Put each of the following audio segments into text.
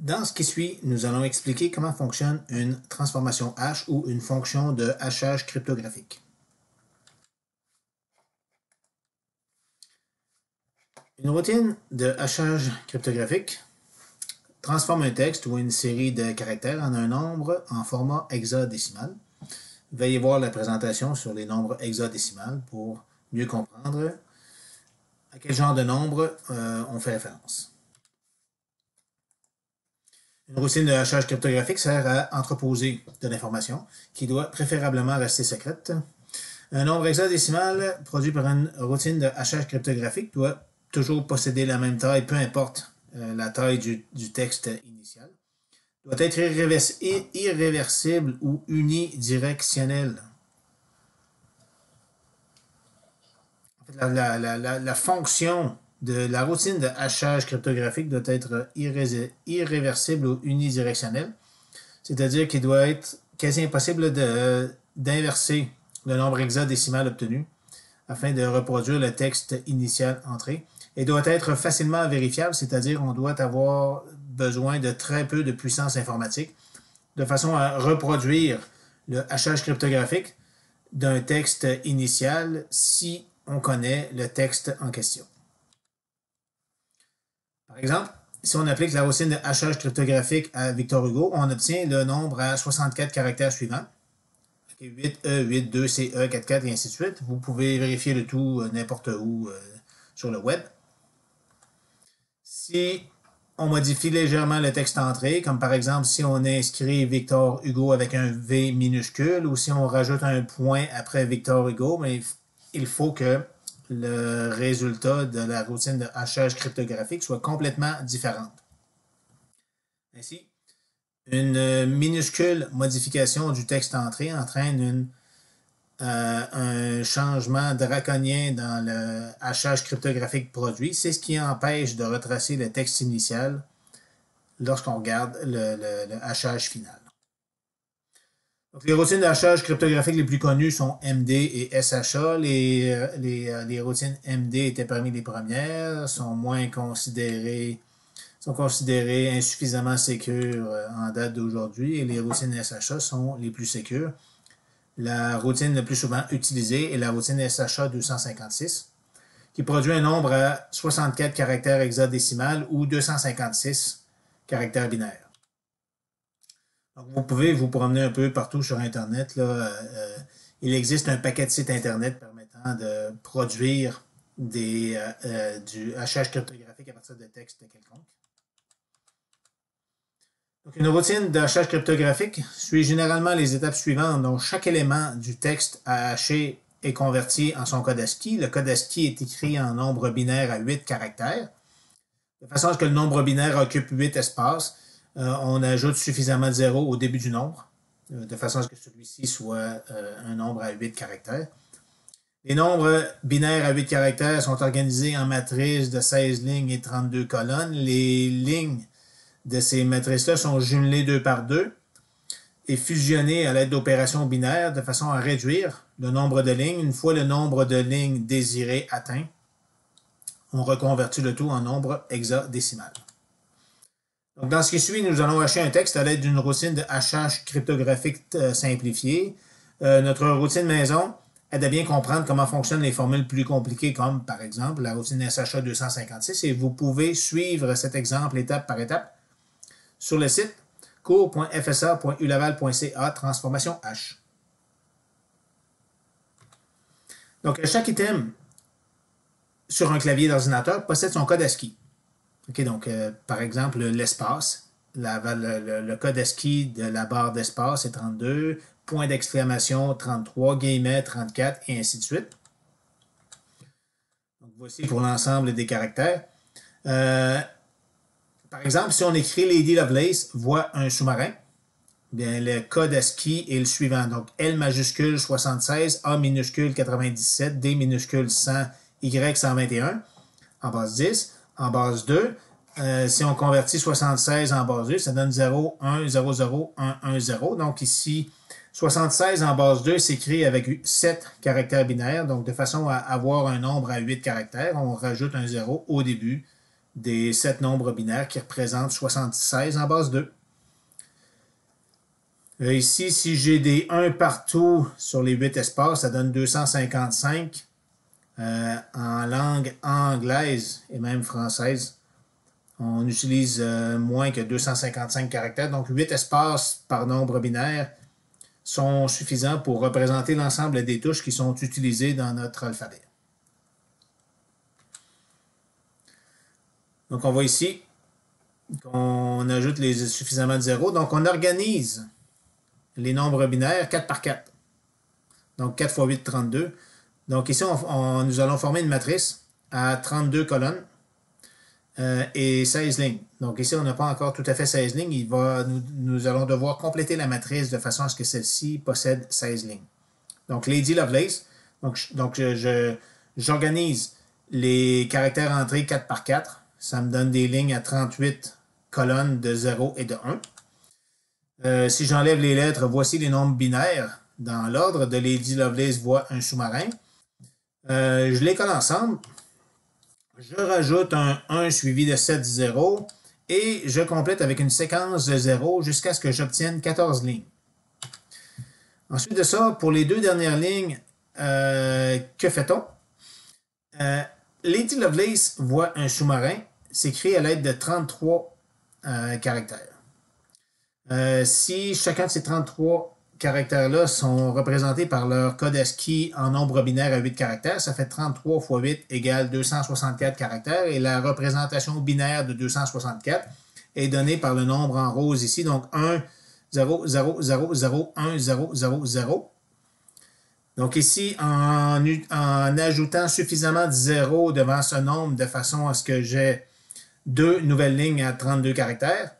Dans ce qui suit, nous allons expliquer comment fonctionne une transformation hash ou une fonction de hachage cryptographique. Une routine de hachage cryptographique transforme un texte ou une série de caractères en un nombre en format hexadécimal. Veuillez voir la présentation sur les nombres hexadécimales pour mieux comprendre à quel genre de nombre on fait référence. Une routine de hachage cryptographique sert à entreposer de l'information qui doit préférablement rester secrète. Un nombre hexadécimal produit par une routine de hachage cryptographique doit toujours posséder la même taille, peu importe la taille du texte initial. Doit être irréversible ou unidirectionnel. En fait, la fonction de la routine de hachage cryptographique doit être irréversible ou unidirectionnelle, c'est-à-dire qu'il doit être quasi impossible d'inverser le nombre hexadécimal obtenu afin de reproduire le texte initial entré, et doit être facilement vérifiable, c'est-à-dire qu'on doit avoir besoin de très peu de puissance informatique de façon à reproduire le hachage cryptographique d'un texte initial si on connaît le texte en question. Par exemple, si on applique la routine de hachage cryptographique à Victor Hugo, on obtient le nombre à 64 caractères suivants. 8E, 8, 2CE, 4, 4 et ainsi de suite. Vous pouvez vérifier le tout n'importe où sur le web. Si on modifie légèrement le texte entré, comme par exemple si on inscrit Victor Hugo avec un V minuscule ou si on rajoute un point après Victor Hugo, mais il faut que le résultat de la routine de hachage cryptographique soit complètement différente. Ainsi, une minuscule modification du texte entré entraîne un changement draconien dans le hachage cryptographique produit. C'est ce qui empêche de retracer le texte initial lorsqu'on regarde le hachage final. Donc, les routines de hachage cryptographique les plus connues sont MD et SHA. Les routines MD étaient parmi les premières, sont considérées insuffisamment sécures en date d'aujourd'hui, et les routines SHA sont les plus sécures. La routine le plus souvent utilisée est la routine SHA 256, qui produit un nombre à 64 caractères hexadécimales ou 256 caractères binaires. Donc, vous pouvez vous promener un peu partout sur Internet. Il existe un paquet de sites Internet permettant de produire du hachage cryptographique à partir de textes quelconques. Donc, une routine de hachage cryptographique suit généralement les étapes suivantes, dont chaque élément du texte à hacher est converti en son code ASCII. Le code ASCII est écrit en nombre binaire à 8 caractères, de façon à ce que le nombre binaire occupe 8 espaces. On ajoute suffisamment de zéros au début du nombre, de façon à ce que celui-ci soit un nombre à 8 caractères. Les nombres binaires à 8 caractères sont organisés en matrices de 16 lignes et 32 colonnes. Les lignes de ces matrices-là sont jumelées 2 par 2 et fusionnées à l'aide d'opérations binaires de façon à réduire le nombre de lignes. Une fois le nombre de lignes désiré atteint, on reconvertit le tout en nombre hexadécimal. Donc, dans ce qui suit, nous allons hacher un texte à l'aide d'une routine de hachage cryptographique simplifiée. Notre routine maison aide à bien comprendre comment fonctionnent les formules plus compliquées, comme par exemple la routine SHA 256, et vous pouvez suivre cet exemple étape par étape sur le site cours.fsa.ulaval.ca transformation hash. Donc, chaque item sur un clavier d'ordinateur possède son code ASCII. Okay, donc, par exemple, l'espace, le code ASCII de la barre d'espace est 32, point d'exclamation 33, guillemets 34, et ainsi de suite. Donc, voici pour l'ensemble des caractères. Par exemple, si on écrit Lady Lovelace voit un sous-marin, bien, le code ASCII est le suivant. Donc, L majuscule 76, A minuscule 97, D minuscule 100, Y 121, en base 10. En base 2, si on convertit 76 en base 2, ça donne 0, 1, 0, 0, 1, 1, 0. Donc ici, 76 en base 2 s'écrit avec 7 caractères binaires. Donc de façon à avoir un nombre à 8 caractères, on rajoute un 0 au début des 7 nombres binaires qui représentent 76 en base 2. Ici, si j'ai des 1 partout sur les 8 espaces, ça donne 255 en langue anglaise et même française. On utilise moins que 255 caractères, donc 8 espaces par nombre binaire sont suffisants pour représenter l'ensemble des touches qui sont utilisées dans notre alphabet. Donc, on voit ici qu'on ajoute suffisamment de zéros. Donc, on organise les nombres binaires 4 par 4. Donc, 4 fois 8, 32. Donc, ici, nous allons former une matrice à 32 colonnes et 16 lignes. Donc, ici, on n'a pas encore tout à fait 16 lignes. Nous allons devoir compléter la matrice de façon à ce que celle-ci possède 16 lignes. Donc, Lady Lovelace. Donc j'organise les caractères entrés 4 par 4. Ça me donne des lignes à 38 colonnes de 0 et de 1. Si j'enlève les lettres, voici les nombres binaires dans l'ordre de Lady Lovelace voit un sous-marin. Je les colle ensemble. Je rajoute un 1 suivi de 7 zéros et je complète avec une séquence de 0 jusqu'à ce que j'obtienne 14 lignes. Ensuite de ça, pour les 2 dernières lignes, que fait-on? Lady Lovelace voit un sous-marin s'écrit à l'aide de 33 caractères. Si chacun de ces 33 caractères-là sont représentés par leur code ASCII en nombre binaire à 8 caractères, ça fait 33 fois 8 égale 264 caractères et la représentation binaire de 264 est donnée par le nombre en rose ici, donc 1, 0, 0, 0, 0, 1, 0, 0, 0. Donc ici, en ajoutant suffisamment de zéros devant ce nombre de façon à ce que j'ai 2 nouvelles lignes à 32 caractères,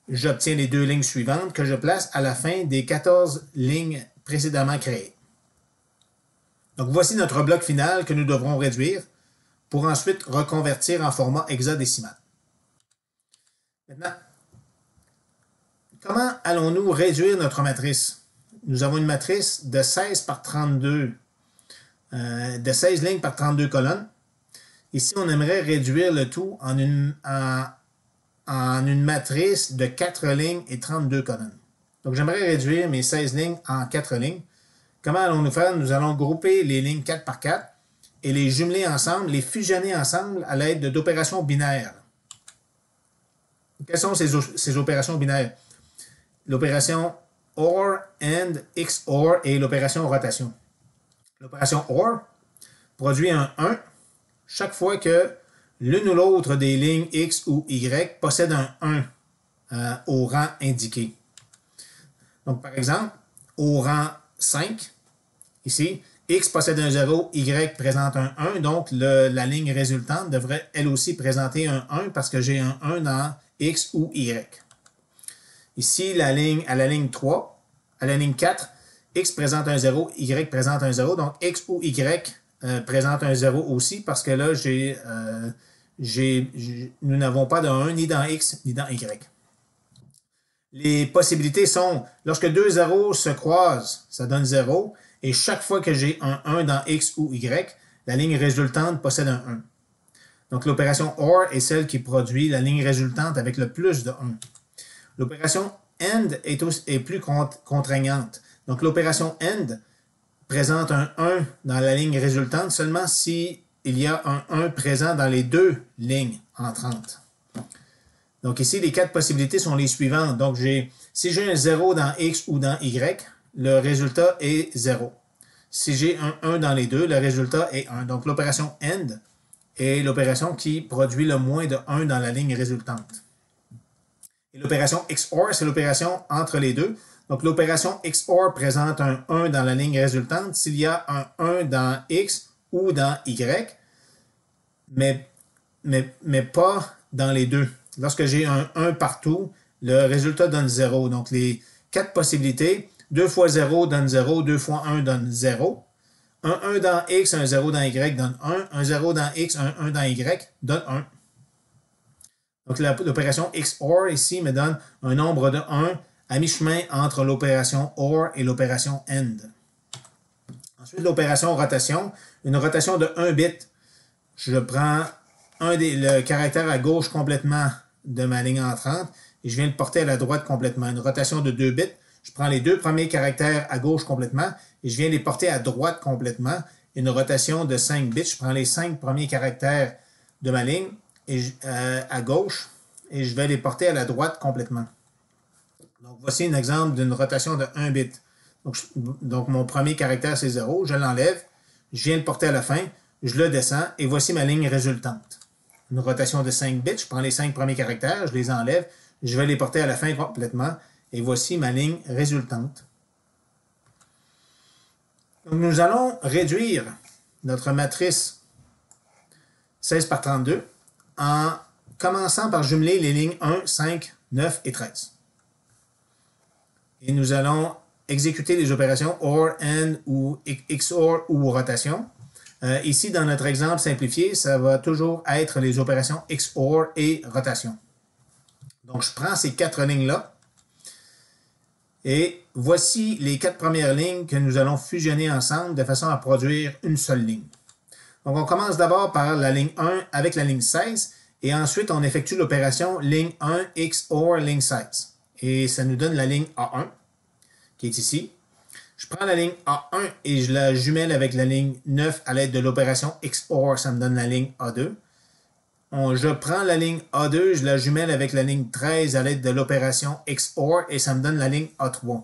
j'obtiens les 2 lignes suivantes que je place à la fin des 14 lignes précédemment créées. Donc voici notre bloc final que nous devrons réduire pour ensuite reconvertir en format hexadécimal. Maintenant, comment allons-nous réduire notre matrice? Nous avons une matrice de 16 par 32, de 16 lignes par 32 colonnes. Ici, on aimerait réduire le tout en une matrice de 4 lignes et 32 colonnes. Donc, j'aimerais réduire mes 16 lignes en 4 lignes. Comment allons-nous faire? Nous allons grouper les lignes 4 par 4 et les jumeler ensemble, les fusionner ensemble à l'aide d'opérations binaires. Quelles sont ces opérations binaires? L'opération OR, AND, XOR et l'opération rotation. L'opération OR produit un 1 chaque fois que l'une ou l'autre des lignes X ou Y possède un 1 au rang indiqué. Donc, par exemple, au rang 5, ici, X possède un 0, Y présente un 1, donc la ligne résultante devrait elle aussi présenter un 1 parce que j'ai un 1 dans X ou Y. Ici, à la ligne 3, à la ligne 4, X présente un 0, Y présente un 0, donc X ou Y présente un 0 aussi parce que là, nous n'avons pas de 1 ni dans X ni dans Y. Les possibilités sont, lorsque 2 zéros se croisent, ça donne 0, et chaque fois que j'ai un 1 dans X ou Y, la ligne résultante possède un 1. Donc l'opération OR est celle qui produit la ligne résultante avec le plus de 1. L'opération AND est plus contraignante. Donc l'opération AND présente un 1 dans la ligne résultante seulement s'il y a un 1 présent dans les 2 lignes entrantes. Donc ici, les 4 possibilités sont les suivantes. Donc si j'ai un 0 dans X ou dans Y, le résultat est 0. Si j'ai un 1 dans les deux, le résultat est 1. Donc l'opération AND est l'opération qui produit le moins de 1 dans la ligne résultante. Et l'opération XOR, c'est l'opération entre les deux. Donc, l'opération XOR présente un 1 dans la ligne résultante s'il y a un 1 dans X ou dans Y, mais pas dans les deux. Lorsque j'ai un 1 partout, le résultat donne 0. Donc, les 4 possibilités, 2 fois 0 donne 0, 2 fois 1 donne 0. Un 1 dans X, un 0 dans Y donne 1. Un 0 dans X, un 1 dans Y donne 1. Donc, l'opération XOR ici me donne un nombre de 1 à mi-chemin entre l'opération OR et l'opération AND. Ensuite, l'opération rotation. Une rotation de 1 bit. Je prends le caractère à gauche complètement de ma ligne entrante et je viens le porter à la droite complètement. Une rotation de 2 bits. Je prends les 2 premiers caractères à gauche complètement et je viens les porter à droite complètement. Une rotation de 5 bits. Je prends les 5 premiers caractères de ma ligne à gauche et je vais les porter à la droite complètement. Donc, voici un exemple d'une rotation de 1 bit. Donc, mon premier caractère, c'est 0. Je l'enlève. Je viens le porter à la fin. Je le descends. Et voici ma ligne résultante. Une rotation de 5 bits. Je prends les 5 premiers caractères. Je les enlève. Je vais les porter à la fin complètement. Et voici ma ligne résultante. Donc, nous allons réduire notre matrice 16 par 32 en commençant par jumeler les lignes 1, 5, 9 et 13. Et nous allons exécuter les opérations OR, AND ou XOR ou rotation. Ici, dans notre exemple simplifié, ça va toujours être les opérations XOR et rotation. Donc, je prends ces 4 lignes-là. Et voici les 4 premières lignes que nous allons fusionner ensemble de façon à produire une seule ligne. Donc, on commence d'abord par la ligne 1 avec la ligne 16. Et ensuite, on effectue l'opération ligne 1 XOR ligne 16. Et ça nous donne la ligne A1, qui est ici. Je prends la ligne A1 et je la jumelle avec la ligne 9 à l'aide de l'opération XOR, ça me donne la ligne A2. Je prends la ligne A2, je la jumelle avec la ligne 13 à l'aide de l'opération XOR et ça me donne la ligne A3.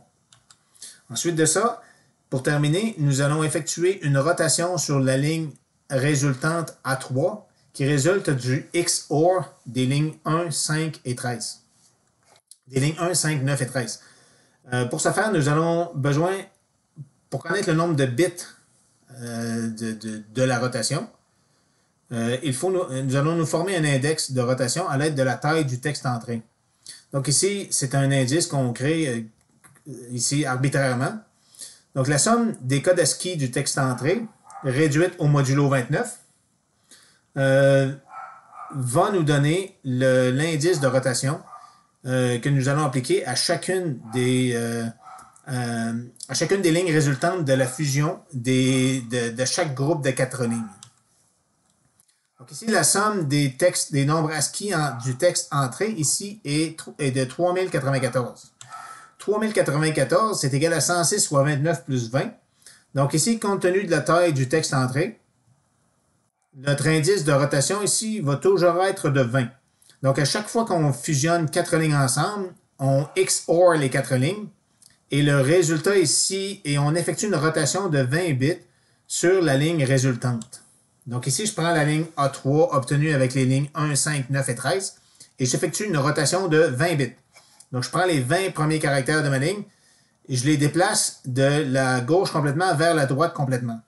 Ensuite de ça, pour terminer, nous allons effectuer une rotation sur la ligne résultante A3 qui résulte du XOR des lignes 1, 5 et 13. Des lignes 1, 5, 9 et 13. Pour ce faire, nous allons besoin, pour connaître le nombre de bits de la rotation, nous allons nous former un index de rotation à l'aide de la taille du texte entré. Donc ici, c'est un indice qu'on crée ici arbitrairement. Donc la somme des codes ASCII du texte entré, réduite au modulo 29, va nous donner l'indice de rotation que nous allons appliquer à chacune des lignes résultantes de la fusion de chaque groupe de 4 lignes. Donc ici, la somme des nombres ASCII du texte entré ici est de 3094. 3094, c'est égal à 106 fois 29 plus 20. Donc ici, compte tenu de la taille du texte entré, notre indice de rotation ici va toujours être de 20. Donc, à chaque fois qu'on fusionne 4 lignes ensemble, on XOR les 4 lignes. Et le résultat ici, et on effectue une rotation de 20 bits sur la ligne résultante. Donc ici, je prends la ligne A3 obtenue avec les lignes 1, 5, 9 et 13. Et j'effectue une rotation de 20 bits. Donc, je prends les 20 premiers caractères de ma ligne et je les déplace de la gauche complètement vers la droite complètement.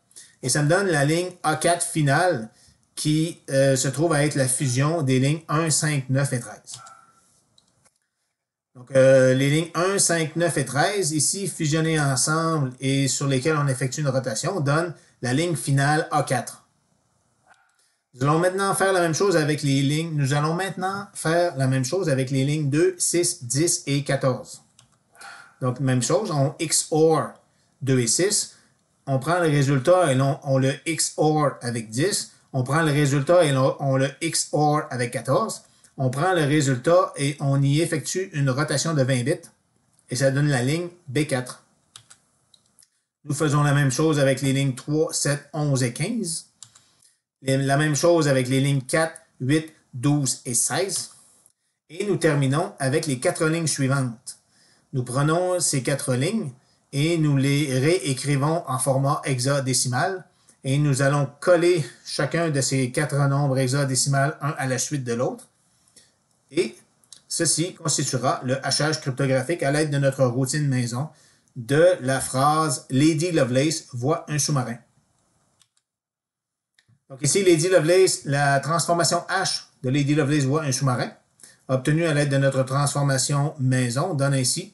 Et ça me donne la ligne A4 finale qui se trouve à être la fusion des lignes 1, 5, 9 et 13. Donc, les lignes 1, 5, 9 et 13, ici, fusionnées ensemble et sur lesquelles on effectue une rotation, donnent la ligne finale A4. Nous allons maintenant faire la même chose avec les lignes. Nous allons maintenant faire la même chose avec les lignes 2, 6, 10 et 14. Donc, même chose, on XOR 2 et 6. On prend le résultat et on le XOR avec 10. On prend le résultat et on le XOR avec 14. On prend le résultat et on y effectue une rotation de 20 bits. Et ça donne la ligne B4. Nous faisons la même chose avec les lignes 3, 7, 11 et 15. La même chose avec les lignes 4, 8, 12 et 16. Et nous terminons avec les 4 lignes suivantes. Nous prenons ces 4 lignes et nous les réécrivons en format hexadécimal. Et nous allons coller chacun de ces 4 nombres hexadécimales un à la suite de l'autre. Et ceci constituera le hachage cryptographique à l'aide de notre routine maison de la phrase « Lady Lovelace voit un sous-marin ». Donc ici, Lady Lovelace, la transformation H de Lady Lovelace voit un sous-marin, obtenue à l'aide de notre transformation maison, donne ainsi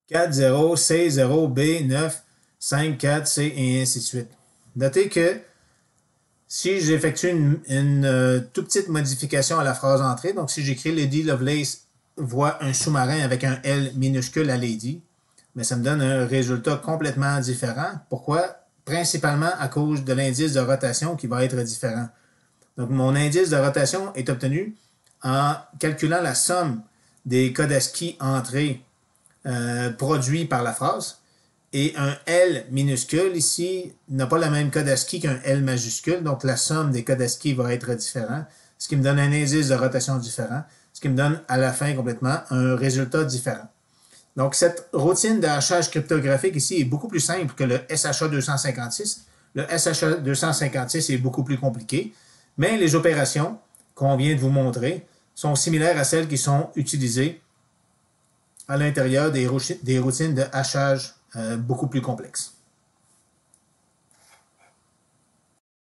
4, 0, C, 0, B, 9, 5, 4, C, et ainsi de suite. Notez que si j'effectue une toute petite modification à la phrase entrée, donc si j'écris Lady Lovelace voit un sous-marin avec un L minuscule à Lady, mais ça me donne un résultat complètement différent. Pourquoi? Principalement à cause de l'indice de rotation qui va être différent. Donc, mon indice de rotation est obtenu en calculant la somme des codes ASCII entrés produits par la phrase. Et un L minuscule ici n'a pas le même code ASCII qu'un L majuscule, donc la somme des codes ASCII va être différente, ce qui me donne un indice de rotation différent, ce qui me donne à la fin complètement un résultat différent. Donc cette routine de hachage cryptographique ici est beaucoup plus simple que le SHA 256. Le SHA 256 est beaucoup plus compliqué, mais les opérations qu'on vient de vous montrer sont similaires à celles qui sont utilisées à l'intérieur des routines de hachage beaucoup plus complexes.